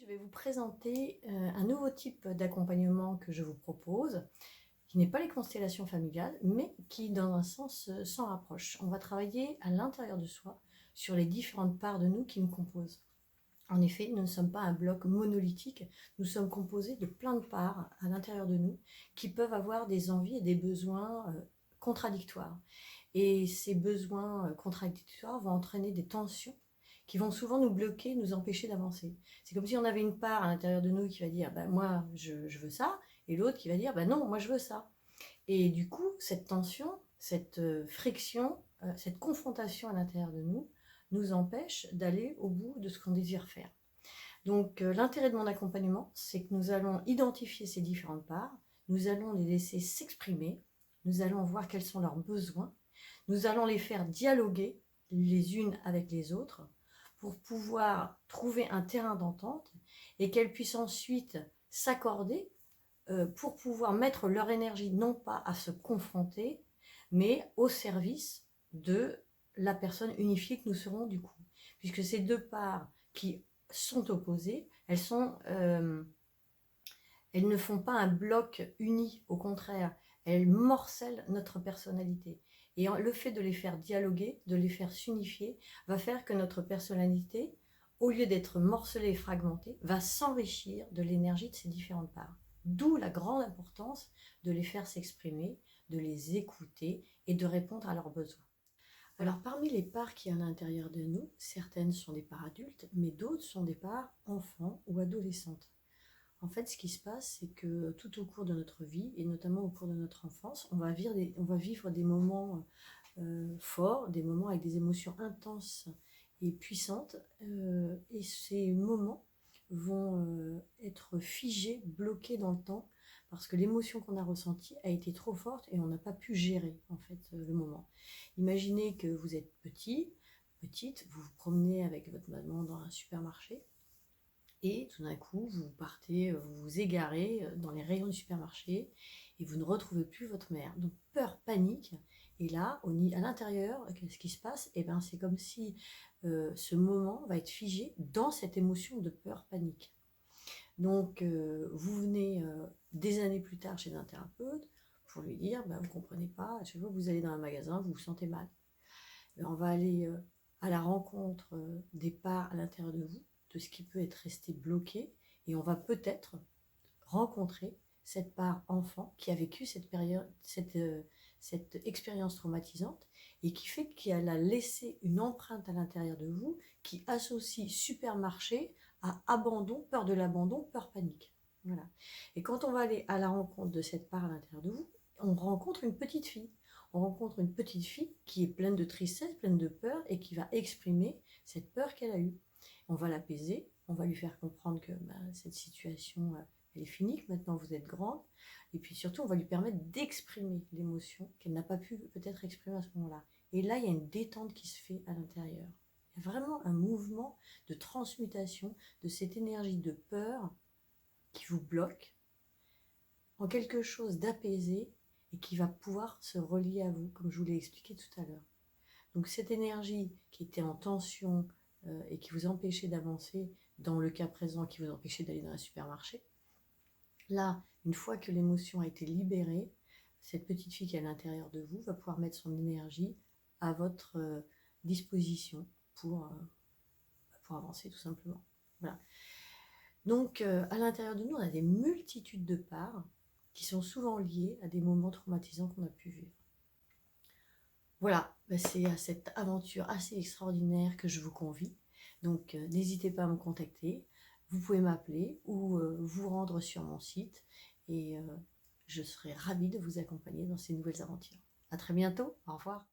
Je vais vous présenter un nouveau type d'accompagnement que je vous propose, qui n'est pas les constellations familiales, mais qui, dans un sens, s'en rapproche. On va travailler à l'intérieur de soi sur les différentes parts de nous qui nous composent. En effet, nous ne sommes pas un bloc monolithique, nous sommes composés de plein de parts à l'intérieur de nous qui peuvent avoir des envies et des besoins contradictoires. Et ces besoins contradictoires vont entraîner des tensions qui vont souvent nous bloquer, nous empêcher d'avancer. C'est comme si on avait une part à l'intérieur de nous qui va dire bah, « moi, je veux ça », et l'autre qui va dire bah, « non, moi, je veux ça ». Et du coup, cette tension, cette friction, cette confrontation à l'intérieur de nous, nous empêche d'aller au bout de ce qu'on désire faire. Donc, l'intérêt de mon accompagnement, c'est que nous allons identifier ces différentes parts, nous allons les laisser s'exprimer, nous allons voir quels sont leurs besoins, nous allons les faire dialoguer les unes avec les autres pour pouvoir trouver un terrain d'entente et qu'elles puissent ensuite s'accorder pour pouvoir mettre leur énergie non pas à se confronter, mais au service de la personne unifiée que nous serons du coup. Puisque ces deux parts qui sont opposées, elles ne font pas un bloc uni, au contraire, elles morcellent notre personnalité. Et le fait de les faire dialoguer, de les faire s'unifier, va faire que notre personnalité, au lieu d'être morcelée et fragmentée, va s'enrichir de l'énergie de ces différentes parts. D'où la grande importance de les faire s'exprimer, de les écouter et de répondre à leurs besoins. Alors parmi les parts qui y a à l'intérieur de nous, certaines sont des parts adultes, mais d'autres sont des parts enfants ou adolescentes. En fait, ce qui se passe, c'est que tout au cours de notre vie, et notamment au cours de notre enfance, on va vivre des moments forts, des moments avec des émotions intenses et puissantes, et ces moments vont être figés, bloqués dans le temps, parce que l'émotion qu'on a ressentie a été trop forte et on n'a pas pu gérer en fait le moment. Imaginez que vous êtes petite, vous vous promenez avec votre maman dans un supermarché, et tout d'un coup, vous partez, vous vous égarez dans les rayons du supermarché et vous ne retrouvez plus votre mère. Donc peur, panique. Et là, à l'intérieur, qu'est-ce qui se passe? Eh bien, c'est comme si ce moment va être figé dans cette émotion de peur, panique. Donc, vous venez des années plus tard chez un thérapeute pour lui dire, vous ne comprenez pas, à chaque fois que vous allez dans un magasin, vous vous sentez mal. On va aller à la rencontre des parts à l'intérieur de vous, de ce qui peut être resté bloqué, et on va peut-être rencontrer cette part enfant qui a vécu cette expérience traumatisante et qui fait qu'elle a laissé une empreinte à l'intérieur de vous qui associe supermarché à abandon, peur de l'abandon, peur panique. Voilà. Et quand on va aller à la rencontre de cette part à l'intérieur de vous, on rencontre une petite fille. On rencontre une petite fille qui est pleine de tristesse, pleine de peur et qui va exprimer cette peur qu'elle a eue. On va l'apaiser, on va lui faire comprendre que cette situation, elle est finie, que maintenant vous êtes grande. Et puis surtout, on va lui permettre d'exprimer l'émotion qu'elle n'a pas pu peut-être exprimer à ce moment-là. Et là, il y a une détente qui se fait à l'intérieur. Il y a vraiment un mouvement de transmutation de cette énergie de peur qui vous bloque en quelque chose d'apaisé et qui va pouvoir se relier à vous, comme je vous l'ai expliqué tout à l'heure. Donc cette énergie qui était en tension et qui vous empêchait d'avancer, dans le cas présent, qui vous empêchait d'aller dans un supermarché, là, une fois que l'émotion a été libérée, cette petite fille qui est à l'intérieur de vous va pouvoir mettre son énergie à votre disposition pour avancer tout simplement. Voilà. Donc à l'intérieur de nous, on a des multitudes de parts qui sont souvent liées à des moments traumatisants qu'on a pu vivre. Voilà, c'est à cette aventure assez extraordinaire que je vous convie. Donc n'hésitez pas à me contacter, vous pouvez m'appeler ou vous rendre sur mon site et je serai ravie de vous accompagner dans ces nouvelles aventures. À très bientôt, au revoir.